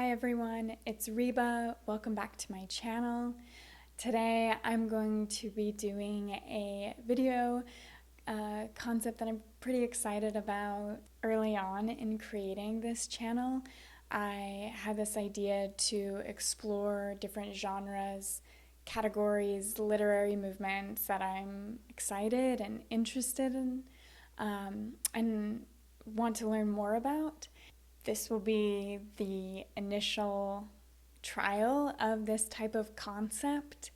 Hi everyone, it's Reba. Welcome back to my channel. Today I'm going to be doing a video concept that I'm pretty excited about. Early on in creating this channel, I had this idea to explore different genres, categories, literary movements that I'm excited and interested in and want to learn more about. This will be the initial trial of this type of concept.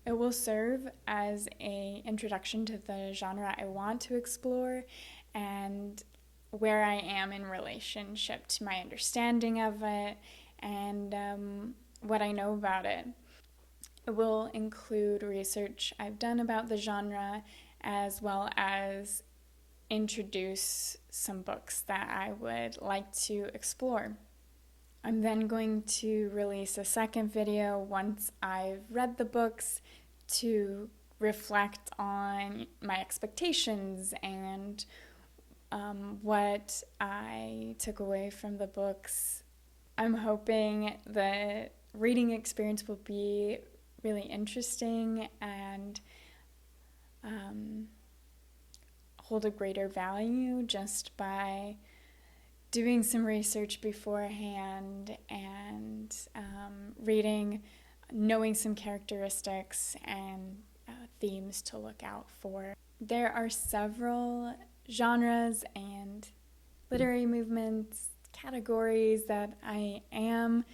It will serve as an introduction to the genre I want to explore and where I am in relationship to my understanding of it and what I know about it. It will include research I've done about the genre as well as introduce some books that I would like to explore. I'm then going to release a second video once I've read the books to reflect on my expectations and what I took away from the books. I'm hoping the reading experience will be really interesting and hold a greater value just by doing some research beforehand and reading, knowing some characteristics and themes to look out for. There are several genres and literary movements, categories that I am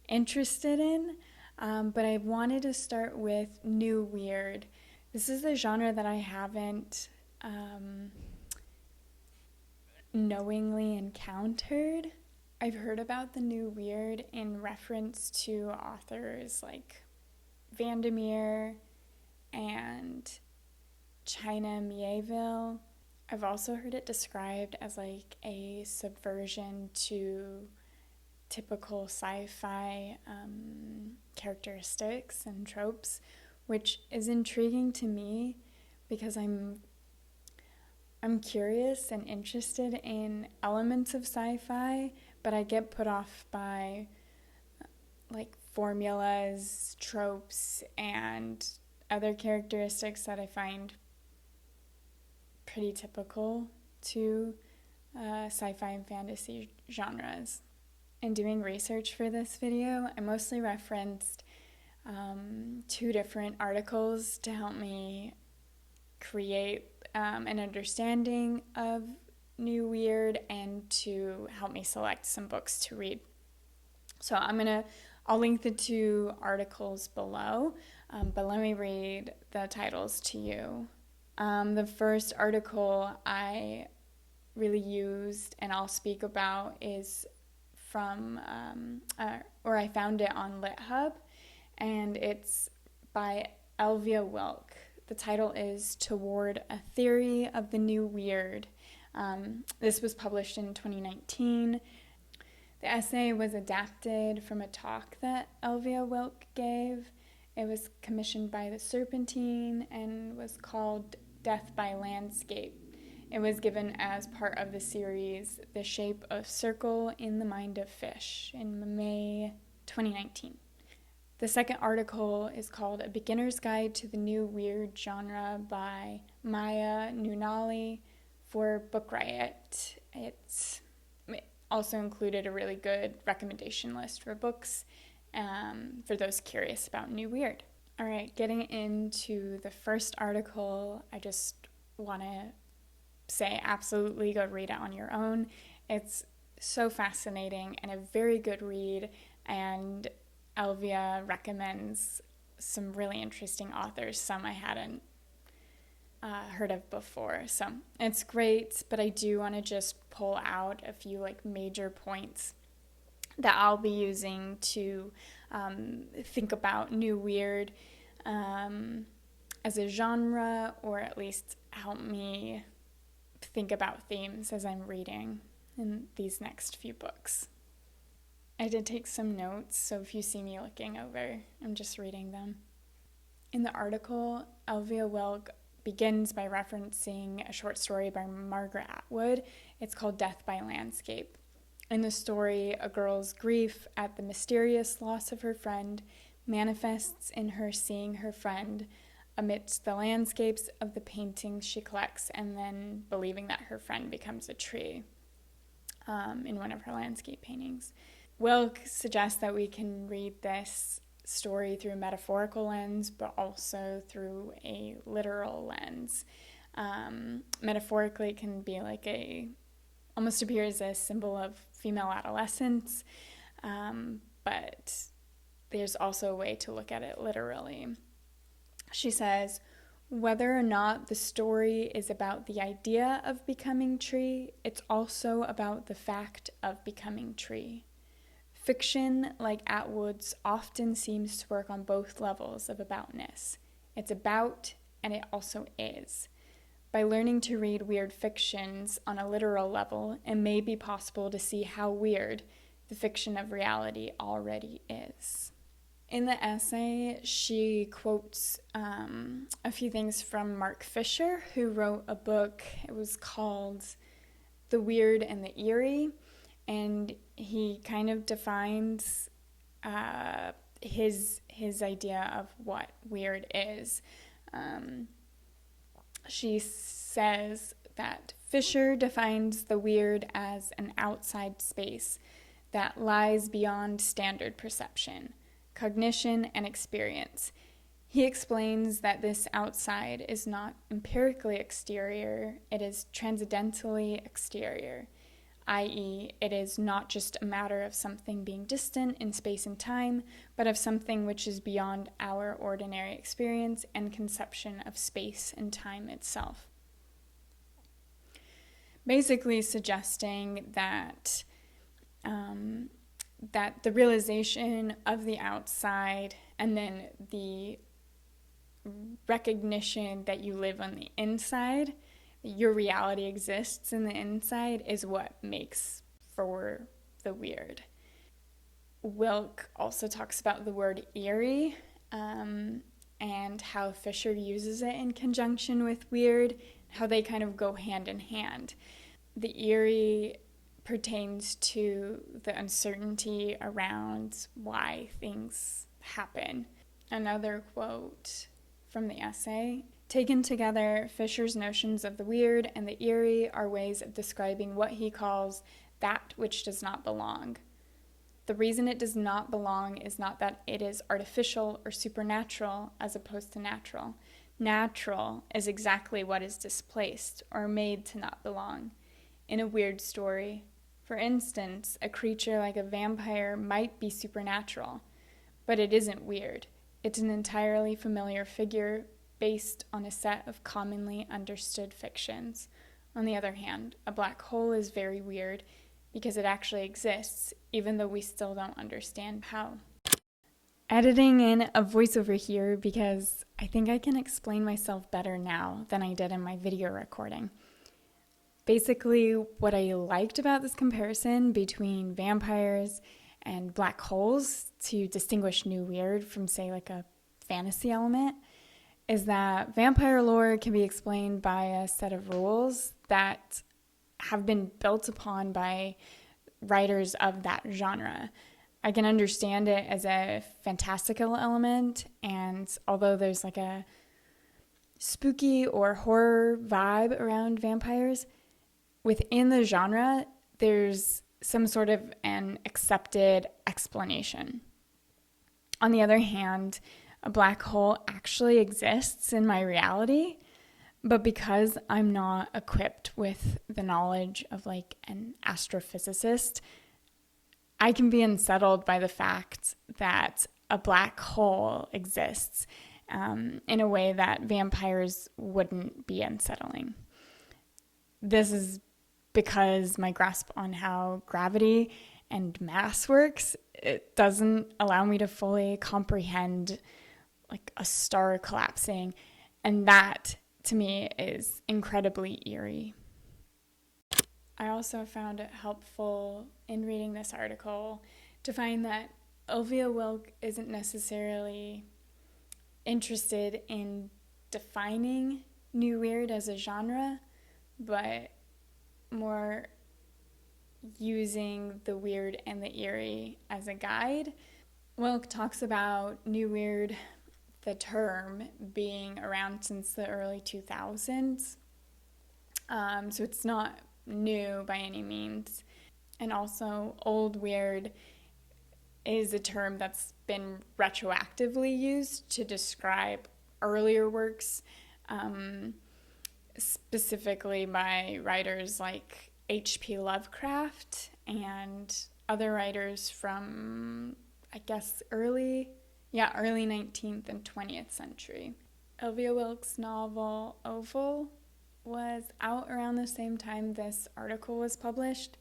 interested in, but I wanted to start with New Weird. This is a genre that I haven't knowingly encountered. I've heard about the New Weird in reference to authors like Vandermeer and China Mieville. I've also heard it described as like a subversion to typical sci-fi characteristics and tropes, which is intriguing to me because I'm curious and interested in elements of sci-fi, but I get put off by like formulas, tropes, and other characteristics that I find pretty typical to sci-fi and fantasy genres. In doing research for this video, I mostly referenced two different articles to help me create an understanding of New Weird and to help me select some books to read. So I'll link the two articles below, but let me read the titles to you. The first article I really used and I'll speak about is from, or I found it on LitHub, and it's by Elvia Wilk. The title is Toward a Theory of the New Weird. This was published in 2019. The essay was adapted from a talk that Elvia Wilk gave. It was commissioned by the Serpentine and was called Death by Landscape. It was given as part of the series The Shape of Circle in the Mind of Fish in May 2019. The second article is called A Beginner's Guide to the New Weird Genre by Maya Nunali for Book Riot. It also included a really good recommendation list for books for those curious about New Weird. All right, getting into the first article, I just want to say absolutely go read it on your own. It's so fascinating and a very good read, and Elvia recommends some really interesting authors, some I hadn't heard of before. So it's great, but I do want to just pull out a few like major points that I'll be using to think about New Weird as a genre, or at least help me think about themes as I'm reading in these next few books. I did take some notes, so if you see me looking over, I'm just reading them. In the article, Elvia Wilk begins by referencing a short story by Margaret Atwood. It's called Death by Landscape. In the story, a girl's grief at the mysterious loss of her friend manifests in her seeing her friend amidst the landscapes of the paintings she collects, and then believing that her friend becomes a tree in one of her landscape paintings. Wilk suggests that we can read this story through a metaphorical lens, but also through a literal lens. Metaphorically, it can be like almost appears as a symbol of female adolescence, but there's also a way to look at it literally. She says, whether or not the story is about the idea of becoming tree, it's also about the fact of becoming tree. Fiction, like Atwood's, often seems to work on both levels of aboutness. It's about, and it also is. By learning to read weird fictions on a literal level, it may be possible to see how weird the fiction of reality already is. In the essay, she quotes a few things from Mark Fisher, who wrote a book. It was called The Weird and the Eerie, and he kind of defines his idea of what weird is. She says that Fisher defines the weird as an outside space that lies beyond standard perception, cognition, and experience. He explains that this outside is not empirically exterior, it is transcendentally exterior, i.e., it is not just a matter of something being distant in space and time, but of something which is beyond our ordinary experience and conception of space and time itself. Basically suggesting that that the realization of the outside and then the recognition that you live on the inside, your reality exists in the inside, is what makes for the weird. Wilk also talks about the word eerie and how Fisher uses it in conjunction with weird, how they kind of go hand in hand. The eerie pertains to the uncertainty around why things happen. Another quote from the essay, taken together, Fisher's notions of the weird and the eerie are ways of describing what he calls that which does not belong. The reason it does not belong is not that it is artificial or supernatural as opposed to natural. Natural is exactly what is displaced or made to not belong. In a weird story, for instance, a creature like a vampire might be supernatural, but it isn't weird. It's an entirely familiar figure based on a set of commonly understood fictions. On the other hand, a black hole is very weird because it actually exists, even though we still don't understand how. Editing in a voiceover here because I think I can explain myself better now than I did in my video recording. Basically, what I liked about this comparison between vampires and black holes to distinguish new weird from, say, like a fantasy element is that vampire lore can be explained by a set of rules that have been built upon by writers of that genre. I can understand it as a fantastical element, and although there's like a spooky or horror vibe around vampires, within the genre, there's some sort of an accepted explanation. On the other hand, a black hole actually exists in my reality, but because I'm not equipped with the knowledge of like an astrophysicist, I can be unsettled by the fact that a black hole exists in a way that vampires wouldn't be unsettling. This is because my grasp on how gravity and mass works, it doesn't allow me to fully comprehend like a star collapsing, and that to me is incredibly eerie. I also found it helpful in reading this article to find that Elvia Wilk isn't necessarily interested in defining new weird as a genre, but more using the weird and the eerie as a guide. Wilk talks about new weird, the term, being around since the early 2000s. So it's not new by any means. And also, old weird is a term that's been retroactively used to describe earlier works, specifically by writers like H.P. Lovecraft and other writers from, I guess, early 19th and 20th century. Elvia Wilk's novel Oval was out around the same time this article was published,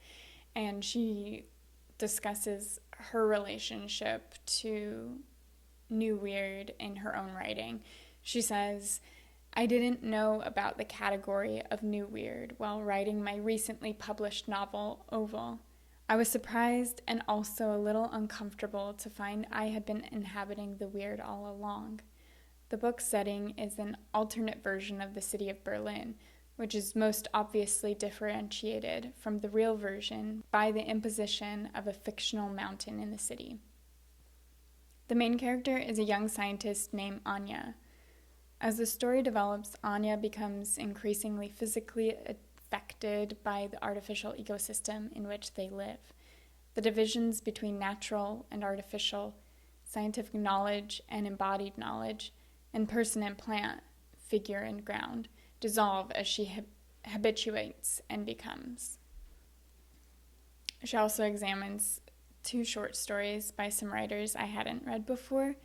and she discusses her relationship to New Weird in her own writing. She says, "I didn't know about the category of New Weird while writing my recently published novel, Oval. I was surprised and also a little uncomfortable to find I had been inhabiting the weird all along. The book's setting is an alternate version of the city of Berlin, which is most obviously differentiated from the real version by the imposition of a fictional mountain in the city. The main character is a young scientist named Anya. As the story develops, Anya becomes increasingly physically affected by the artificial ecosystem in which they live. The divisions between natural and artificial, scientific knowledge and embodied knowledge, and person and plant, figure and ground, dissolve as she habituates and becomes." She also examines 2 short stories by some writers I hadn't read before,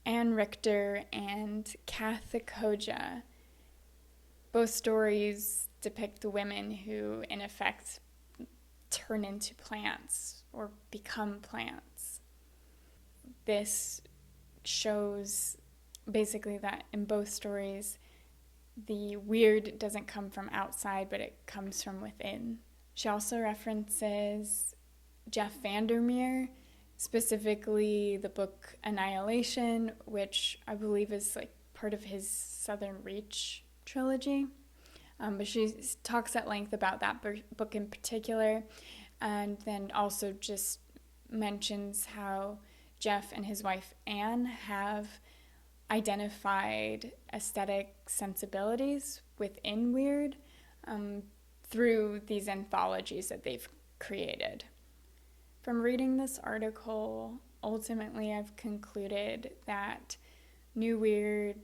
Anne Richter and Kathy Koja. Both stories depict women who, in effect, turn into plants or become plants. This shows basically that in both stories, the weird doesn't come from outside, but it comes from within. She also references Jeff Vandermeer, specifically the book Annihilation, which I believe is like part of his Southern Reach trilogy. But she talks at length about that book in particular, and then also just mentions how Jeff and his wife Anne have identified aesthetic sensibilities within weird through these anthologies that they've created. From reading this article, ultimately I've concluded that New Weird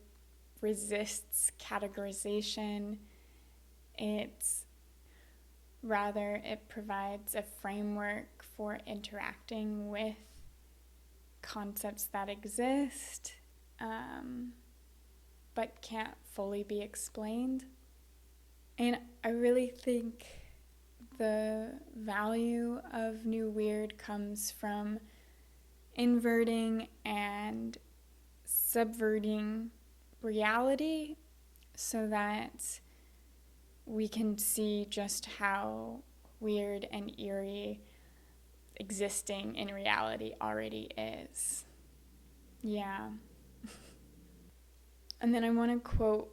resists categorization. It provides a framework for interacting with concepts that exist, but can't fully be explained. And I really think the value of New Weird comes from inverting and subverting reality so that we can see just how weird and eerie existing in reality already is. Yeah. And then I want to quote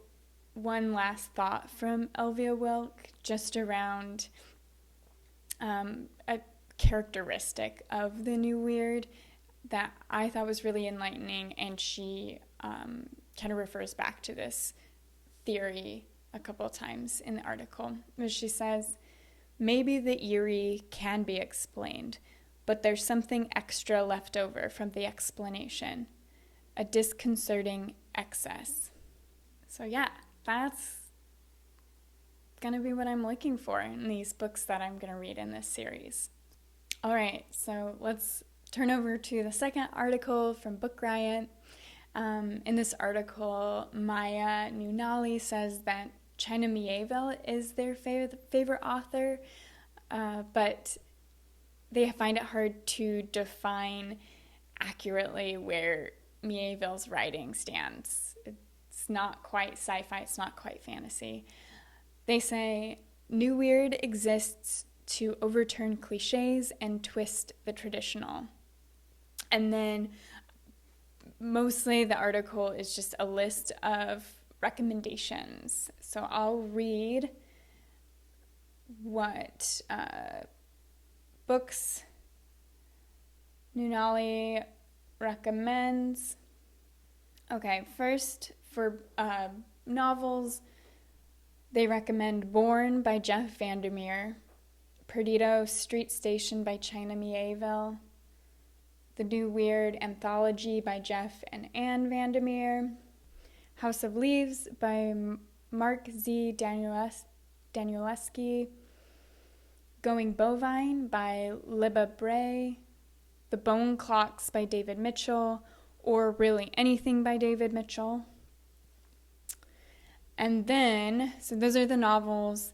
one last thought from Elvia Wilk just around a characteristic of the New Weird that I thought was really enlightening, and she kind of refers back to this theory a couple of times in the article, where she says, "Maybe the eerie can be explained, but there's something extra left over from the explanation, a disconcerting excess." So yeah, that's going to be what I'm looking for in these books that I'm going to read in this series. All right, so let's turn over to the second article from Book Riot. In this article, Maya Nunali says that China Miéville is their favorite author, but they find it hard to define accurately where Miéville's writing stands. It's not quite sci-fi, it's not quite fantasy. They say, New Weird exists to overturn cliches and twist the traditional. And then mostly the article is just a list of recommendations. So I'll read what books Nunali recommends. Okay, first for novels, they recommend Borne by Jeff Vandermeer, Perdido Street Station by China Mieville, The New Weird Anthology by Jeff and Anne Vandermeer, House of Leaves by Mark Z. Danielewski, Going Bovine by Libba Bray, The Bone Clocks by David Mitchell, or really anything by David Mitchell. And then, so those are the novels.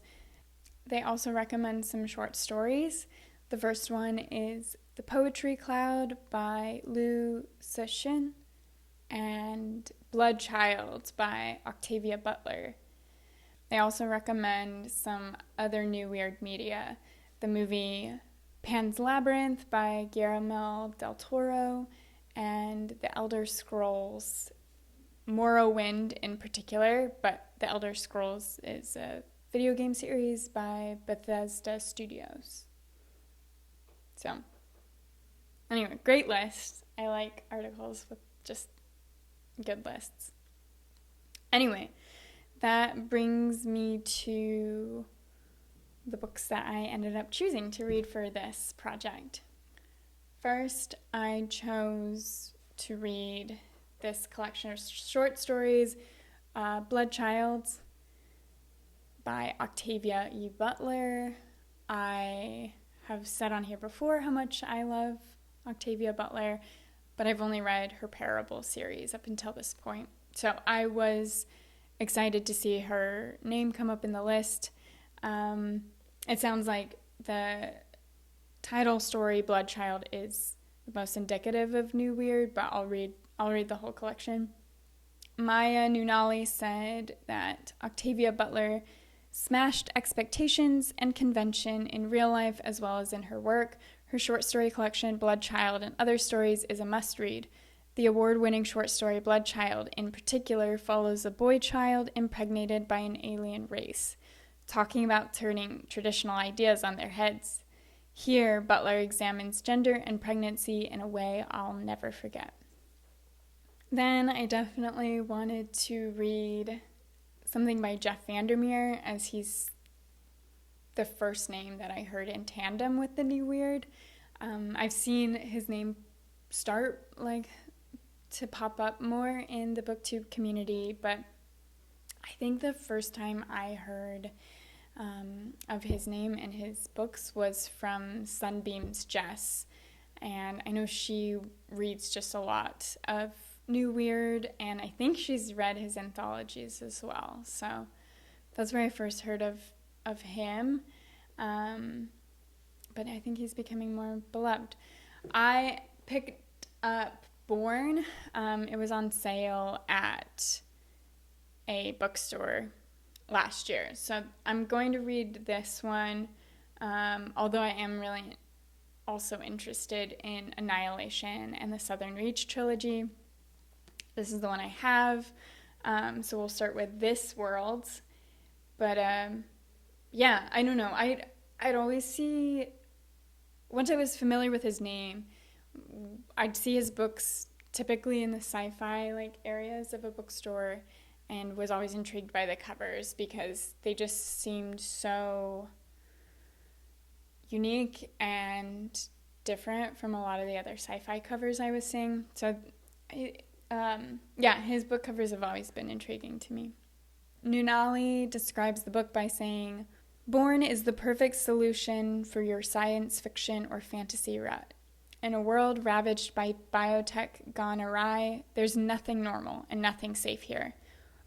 They also recommend some short stories. The first one is The Poetry Cloud by Liu Cixin and Bloodchild by Octavia Butler. They also recommend some other new weird media. The movie Pan's Labyrinth by Guillermo del Toro and The Elder Scrolls, Morrowind in particular, but The Elder Scrolls is a video game series by Bethesda Studios. So, anyway, great list. I like articles with just good lists. Anyway, that brings me to the books that I ended up choosing to read for this project. First, I chose to read this collection of short stories, Bloodchild by Octavia E. Butler. I have said on here before how much I love Octavia Butler, but I've only read her Parable series up until this point. So I was excited to see her name come up in the list. It sounds like the title story, Bloodchild, is the most indicative of New Weird, but I'll read the whole collection. Maya Nunali said that Octavia Butler smashed expectations and convention in real life as well as in her work. Her short story collection, Bloodchild and Other Stories, is a must-read. The award-winning short story, Bloodchild, in particular, follows a boy child impregnated by an alien race, talking about turning traditional ideas on their heads. Here, Butler examines gender and pregnancy in a way I'll never forget. Then I definitely wanted to read something by Jeff Vandermeer, as he's the first name that I heard in tandem with the New Weird. I've seen his name start to pop up more in the booktube community, but I think the first time I heard of his name and his books was from Sunbeam's Jess, and I know she reads just a lot of New Weird, and I think she's read his anthologies as well, so that's where I first heard of him, but I think he's becoming more beloved. I picked up Borne. It was on sale at a bookstore last year, so I'm going to read this one, although I am really also interested in Annihilation and the Southern Reach trilogy. This is the one I have, so we'll start with this world, but yeah, I don't know, I'd always see, once I was familiar with his name, I'd see his books typically in the sci-fi areas of a bookstore, and was always intrigued by the covers because they just seemed so unique and different from a lot of the other sci-fi covers I was seeing. So, yeah, his book covers have always been intriguing to me. Nunali describes the book by saying, "Borne is the perfect solution for your science fiction or fantasy rut. In a world ravaged by biotech gone awry, there's nothing normal and nothing safe here.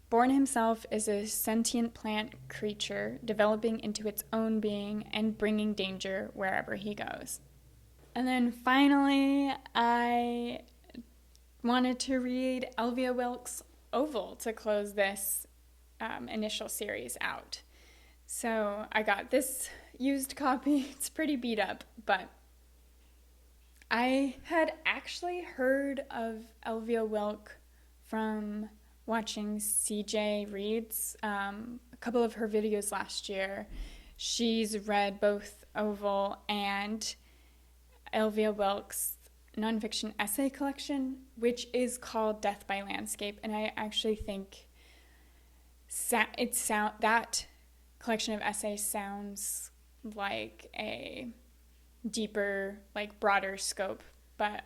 Borne himself is a sentient plant creature developing into its own being and bringing danger wherever he goes." And then finally, I wanted to read Elvia Wilk's Oval to close this initial series out. So I got this used copy. It's pretty beat up, but I had actually heard of Elvia Wilk from watching CJ Reads, a couple of her videos last year. She's read both Oval and Elvia Wilk's nonfiction essay collection, which is called Death by Landscape. And I actually think that collection of essays sounds like a deeper, like broader scope, but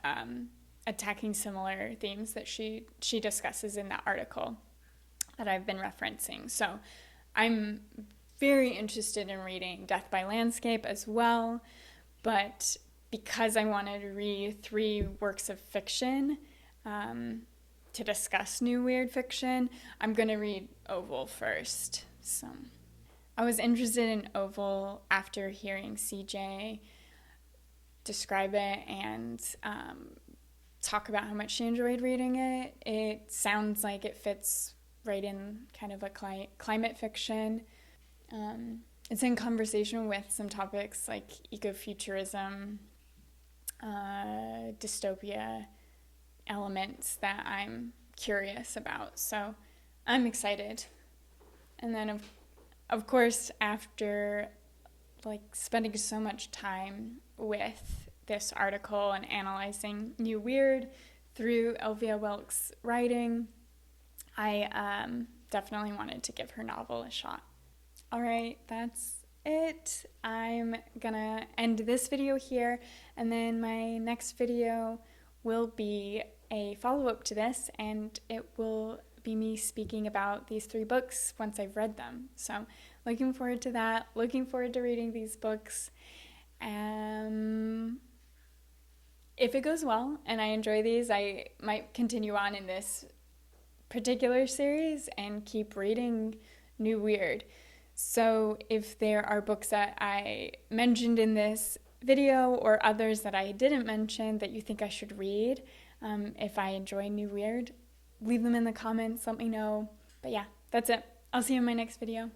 attacking similar themes that she discusses in that article that I've been referencing. So I'm very interested in reading Death by Landscape as well, but because I wanted to read 3 works of fiction to discuss new weird fiction, I'm going to read Oval first. So I was interested in Oval after hearing CJ describe it and talk about how much she enjoyed reading it. It sounds like it fits right in kind of a climate fiction. It's in conversation with some topics like ecofuturism, dystopia elements that I'm curious about. So I'm excited. And then of course, after like spending so much time with this article and analyzing New Weird through Elvia Wilk's writing, I definitely wanted to give her novel a shot. All right, that's it. I'm gonna end this video here, and then my next video will be a follow-up to this, and it will be me speaking about these 3 books once I've read them. So looking forward to that, looking forward to reading these books. If it goes well and I enjoy these, I might continue on in this particular series and keep reading New Weird. So if there are books that I mentioned in this video or others that I didn't mention that you think I should read, if I enjoy New Weird, leave them in the comments, let me know. But yeah, that's it. I'll see you in my next video.